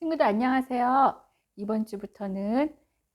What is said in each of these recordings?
친구들 안녕하세요. 이번 주부터는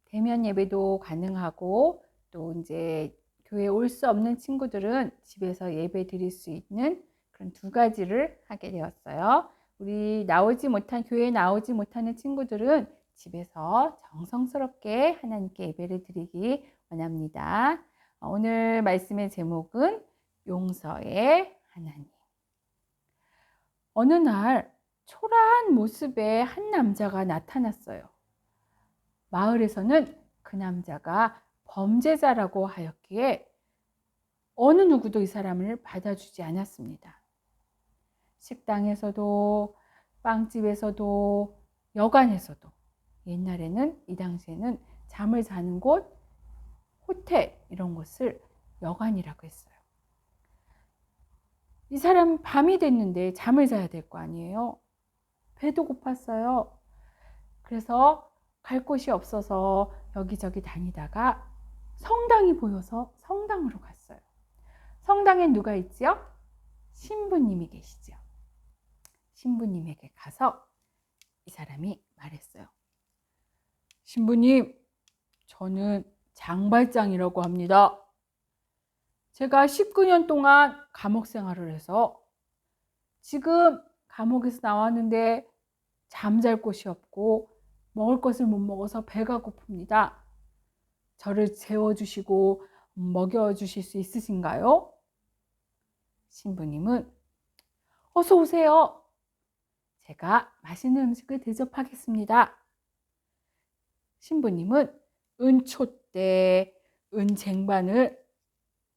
대면 예배도 가능하고 또 이제 교회에 올 수 없는 친구들은 집에서 예배 드릴 수 있는 그런 두 가지를 하게 되었어요. 우리 교회에 나오지 못하는 친구들은 집에서 정성스럽게 하나님께 예배를 드리기 원합니다. 오늘 말씀의 제목은 용서의 하나님. 어느 날 초라한 모습의 한 남자가 나타났어요. 마을에서는 그 남자가 범죄자라고 하였기에 어느 누구도 이 사람을 받아주지 않았습니다. 식당에서도, 빵집에서도, 여관에서도, 옛날에는 이 당시에는 잠을 자는 곳, 호텔 이런 곳을 여관이라고 했어요. 이 사람 밤이 됐는데 잠을 자야 될 거 아니에요. 배도 고팠어요. 그래서 갈 곳이 없어서 여기저기 다니다가 성당이 보여서 성당으로 갔어요. 성당엔 누가 있지요? 신부님이 계시죠. 신부님에게 가서 이 사람이 말했어요. 신부님, 저는 장발장이라고 합니다. 제가 19년 동안 감옥 생활을 해서 지금 감옥에서 나왔는데 잠잘 곳이 없고 먹을 것을 못 먹어서 배가 고픕니다. 저를 재워주시고 먹여주실 수 있으신가요? 신부님은 어서 오세요. 제가 맛있는 음식을 대접하겠습니다. 신부님은 은촛대, 은쟁반을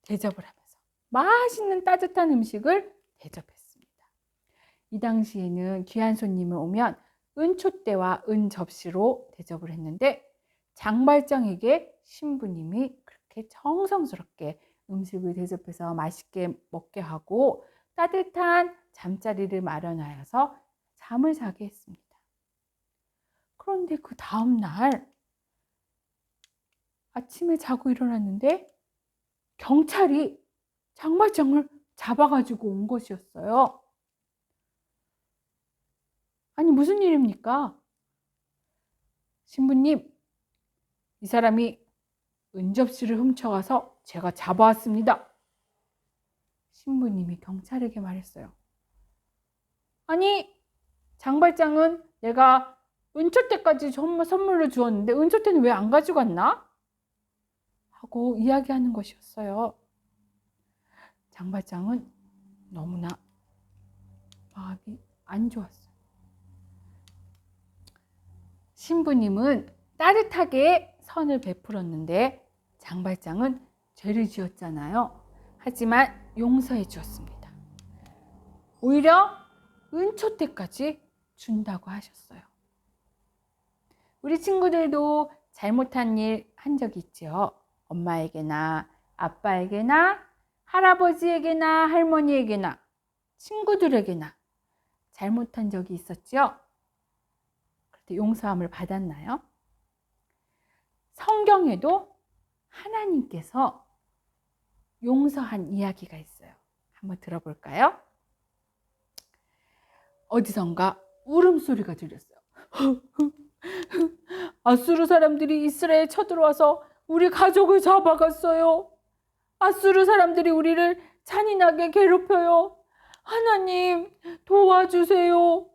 대접을 하면서 맛있는 따뜻한 음식을 대접했습니다. 이 당시에는 귀한 손님을 오면 은촛대와 은접시로 대접을 했는데 장발장에게 신부님이 그렇게 정성스럽게 음식을 대접해서 맛있게 먹게 하고 따뜻한 잠자리를 마련하여서 잠을 자게 했습니다. 그런데 그 다음 날 아침에 자고 일어났는데 경찰이 장발장을 잡아가지고 온 것이었어요. 아니 무슨 일입니까? 신부님, 이 사람이 은접시를 훔쳐가서 제가 잡아왔습니다. 신부님이 경찰에게 말했어요. 아니, 장발장은 내가 은촛대까지 선물로 주었는데 은촛대는 왜 안 가져갔나? 하고 이야기하는 것이었어요. 장발장은 너무나 마음이 안 좋았어요. 신부님은 따뜻하게 선을 베풀었는데 장발장은 죄를 지었잖아요. 하지만 용서해 주었습니다. 오히려 은촛대까지 준다고 하셨어요. 우리 친구들도 잘못한 일 한 적 있죠. 엄마에게나 아빠에게나 할아버지에게나 할머니에게나 친구들에게나 잘못한 적이 있었죠. 그때 용서함을 받았나요? 성경에도 하나님께서 용서한 이야기가 있어요. 한번 들어볼까요? 어디선가 울음소리가 들렸어요. 아수르 사람들이 이스라엘에 쳐들어와서 우리 가족을 잡아갔어요. 아수르 사람들이 우리를 잔인하게 괴롭혀요. 하나님 도와주세요.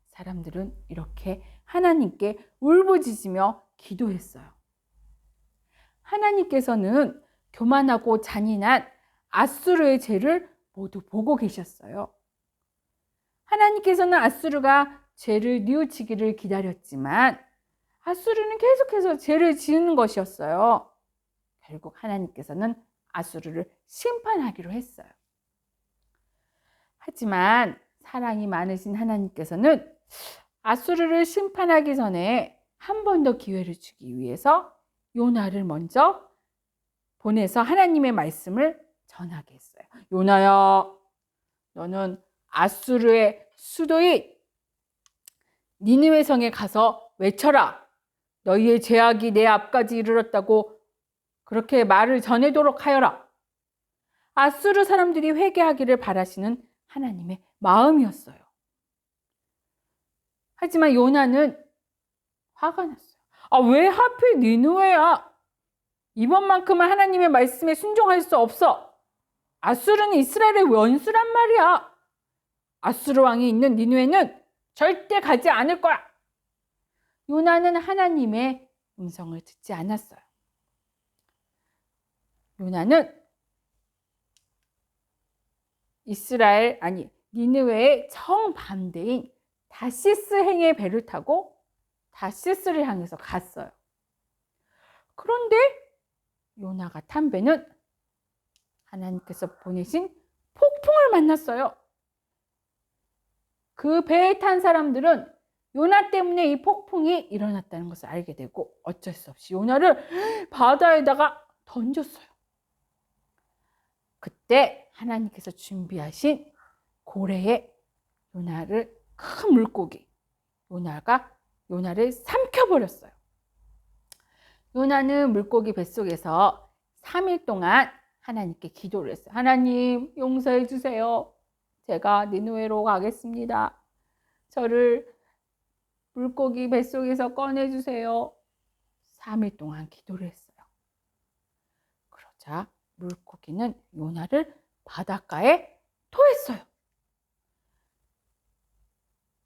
사람들은 이렇게 하나님께 울부짖으며 기도했어요. 하나님께서는 교만하고 잔인한 아수르의 죄를 모두 보고 계셨어요. 하나님께서는 아수르가 죄를 뉘우치기를 기다렸지만 아수르는 계속해서 죄를 지은 것이었어요. 결국 하나님께서는 아수르를 심판하기로 했어요. 하지만 사랑이 많으신 하나님께서는 아수르를 심판하기 전에 한 번 더 기회를 주기 위해서 요나를 먼저 보내서 하나님의 말씀을 전하게 했어요. 요나야, 너는 아수르의 수도인 니느웨 성에 가서 외쳐라. 너희의 죄악이 내 앞까지 이르렀다고 그렇게 말을 전하도록 하여라. 아수르 사람들이 회개하기를 바라시는 하나님의 마음이었어요. 하지만 요나는 화가 났어요. 왜 하필 니느웨야? 이번만큼은 하나님의 말씀에 순종할 수 없어. 아수르는 이스라엘의 원수란 말이야. 아수르 왕이 있는 니느웨는 절대 가지 않을 거야. 요나는 하나님의 음성을 듣지 않았어요. 요나는 니느웨의 정반대인 다시스 행의 배를 타고 다시스를 향해서 갔어요. 그런데 요나가 탄 배는 하나님께서 보내신 폭풍을 만났어요. 그 배에 탄 사람들은 요나 때문에 이 폭풍이 일어났다는 것을 알게 되고 어쩔 수 없이 요나를 바다에다가 던졌어요. 그때 하나님께서 준비하신 고래에 큰 물고기 요나가 요나를 삼켜버렸어요. 요나는 물고기 뱃속에서 3일 동안 하나님께 기도를 했어요. 하나님, 용서해 주세요. 제가 니느웨로 가겠습니다. 저를 물고기 뱃속에서 꺼내주세요. 3일 동안 기도를 했어요. 그러자 물고기는 요나를 바닷가에 토했어요.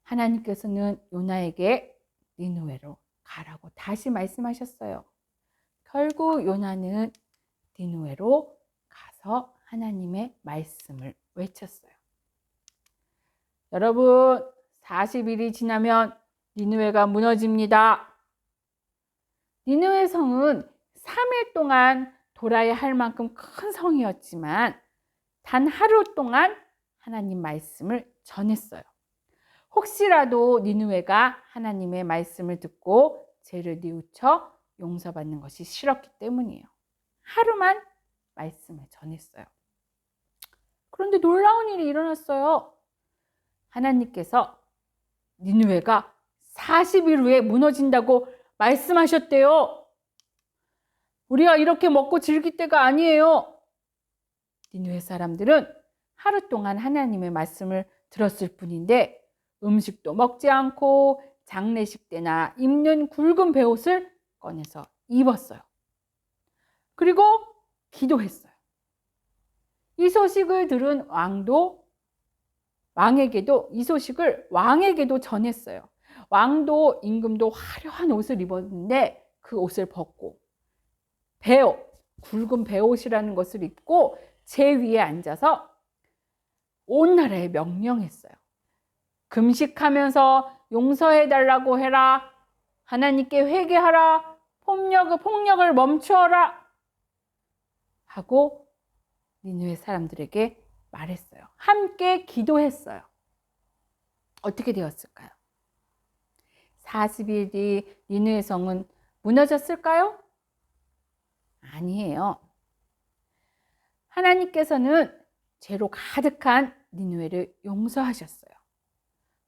하나님께서는 요나에게 니느웨로 가라고 다시 말씀하셨어요. 결국 요나는 니느웨로 가서 하나님의 말씀을 외쳤어요. 여러분, 40일이 지나면 니느웨가 무너집니다. 니느웨 성은 3일 동안 돌아야 할 만큼 큰 성이었지만 단 하루 동안 하나님 말씀을 전했어요. 혹시라도 니느웨가 하나님의 말씀을 듣고 죄를 뉘우쳐 용서받는 것이 싫었기 때문이에요. 하루만 말씀을 전했어요. 그런데 놀라운 일이 일어났어요. 하나님께서 니느웨가 40일 후에 무너진다고 말씀하셨대요. 우리가 이렇게 먹고 즐길 때가 아니에요. 니느웨 사람들은 하루 동안 하나님의 말씀을 들었을 뿐인데 음식도 먹지 않고 장례식 때나 입는 굵은 베옷을 꺼내서 입었어요. 그리고 기도했어요. 이 소식을 들은 이 소식을 왕에게도 전했어요. 왕도 임금도 화려한 옷을 입었는데 그 옷을 벗고 굵은 베옷이라는 것을 입고 제 위에 앉아서 온 나라에 명령했어요. 금식하면서 용서해달라고 해라. 하나님께 회개하라. 폭력을 멈추어라. 하고 니느웨 사람들에게 말했어요. 함께 기도했어요. 어떻게 되었을까요? 40일 뒤 니느웨 성은 무너졌을까요? 아니에요. 하나님께서는 죄로 가득한 니느웨를 용서하셨어요.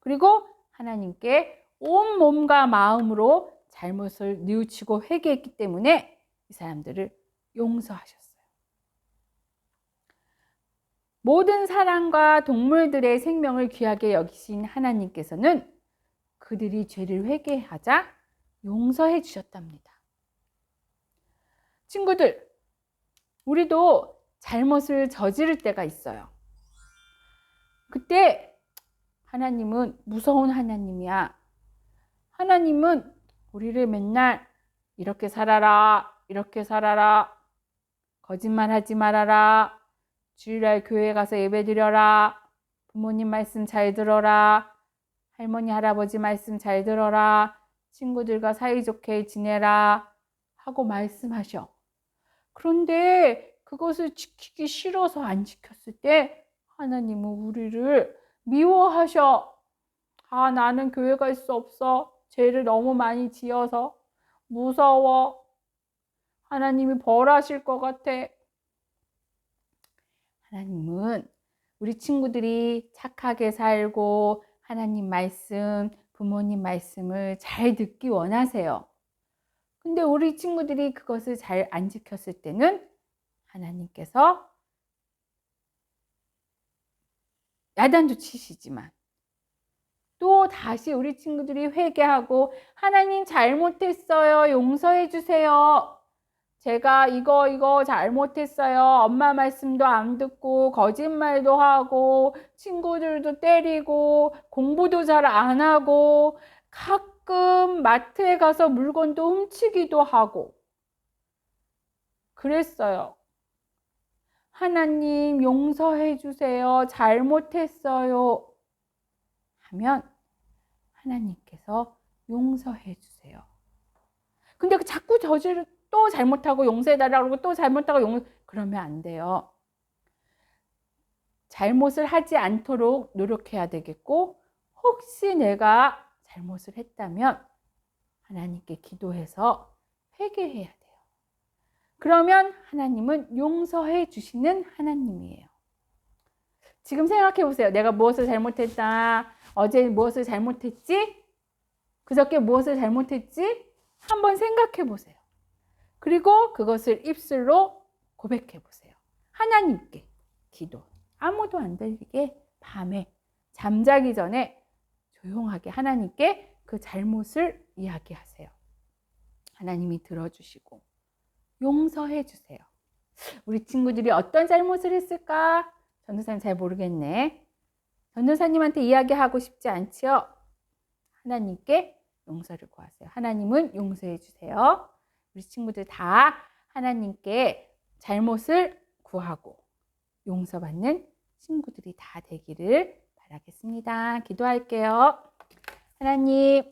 그리고 하나님께 온 몸과 마음으로 잘못을 뉘우치고 회개했기 때문에 이 사람들을 용서하셨어요. 모든 사람과 동물들의 생명을 귀하게 여기신 하나님께서는 그들이 죄를 회개하자 용서해 주셨답니다. 친구들, 우리도 잘못을 저지를 때가 있어요. 그때 하나님은 무서운 하나님이야. 하나님은 우리를 맨날 이렇게 살아라, 이렇게 살아라, 거짓말하지 말아라, 주일날 교회 가서 예배드려라, 부모님 말씀 잘 들어라, 할머니 할아버지 말씀 잘 들어라, 친구들과 사이좋게 지내라 하고 말씀하셔. 그런데 그것을 지키기 싫어서 안 지켰을 때 하나님은 우리를 미워하셔. 나는 교회 갈 수 없어. 죄를 너무 많이 지어서 무서워. 하나님이 벌하실 것 같아. 하나님은 우리 친구들이 착하게 살고 하나님 말씀, 부모님 말씀을 잘 듣기 원하세요. 근데 우리 친구들이 그것을 잘 안 지켰을 때는 하나님께서 야단도 치시지만 또 다시 우리 친구들이 회개하고 하나님 잘못했어요. 용서해 주세요. 제가 이거 잘못했어요. 엄마 말씀도 안 듣고 거짓말도 하고 친구들도 때리고 공부도 잘 안 하고 가끔 마트에 가서 물건도 훔치기도 하고 그랬어요. 하나님 용서해 주세요. 잘못했어요. 하면 하나님께서 용서해 주세요. 근데 자꾸 또 잘못하고 용서해달라고 그러고 또 잘못하고 그러면 안 돼요. 잘못을 하지 않도록 노력해야 되겠고, 혹시 내가 잘못을 했다면 하나님께 기도해서 회개해야 돼요. 그러면 하나님은 용서해 주시는 하나님이에요. 지금 생각해 보세요. 내가 무엇을 잘못했다. 어제 무엇을 잘못했지? 그저께 무엇을 잘못했지? 한번 생각해 보세요. 그리고 그것을 입술로 고백해 보세요. 하나님께 기도. 아무도 안 들리게 밤에 잠자기 전에 조용하게 하나님께 그 잘못을 이야기하세요. 하나님이 들어주시고 용서해 주세요. 우리 친구들이 어떤 잘못을 했을까? 전도사님 잘 모르겠네. 전도사님한테 이야기하고 싶지 않지요? 하나님께 용서를 구하세요. 하나님은 용서해 주세요. 우리 친구들 다 하나님께 잘못을 구하고 용서받는 친구들이 다 되기를 바라겠습니다. 기도할게요. 하나님,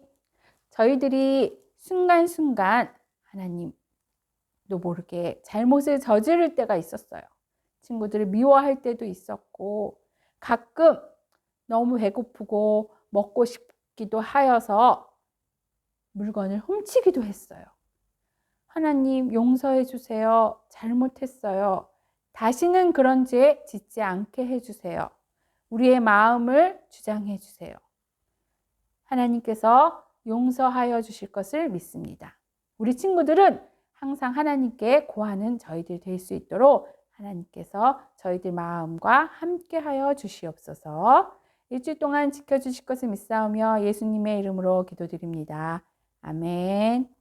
저희들이 순간순간 하나님도 모르게 잘못을 저지를 때가 있었어요. 친구들을 미워할 때도 있었고 가끔 너무 배고프고 먹고 싶기도 하여서 물건을 훔치기도 했어요. 하나님 용서해 주세요. 잘못했어요. 다시는 그런 죄 짓지 않게 해주세요. 우리의 마음을 주장해 주세요. 하나님께서 용서하여 주실 것을 믿습니다. 우리 친구들은 항상 하나님께 고하는 저희들 될 수 있도록 하나님께서 저희들 마음과 함께하여 주시옵소서. 일주일 동안 지켜주실 것을 믿사오며 예수님의 이름으로 기도드립니다. 아멘.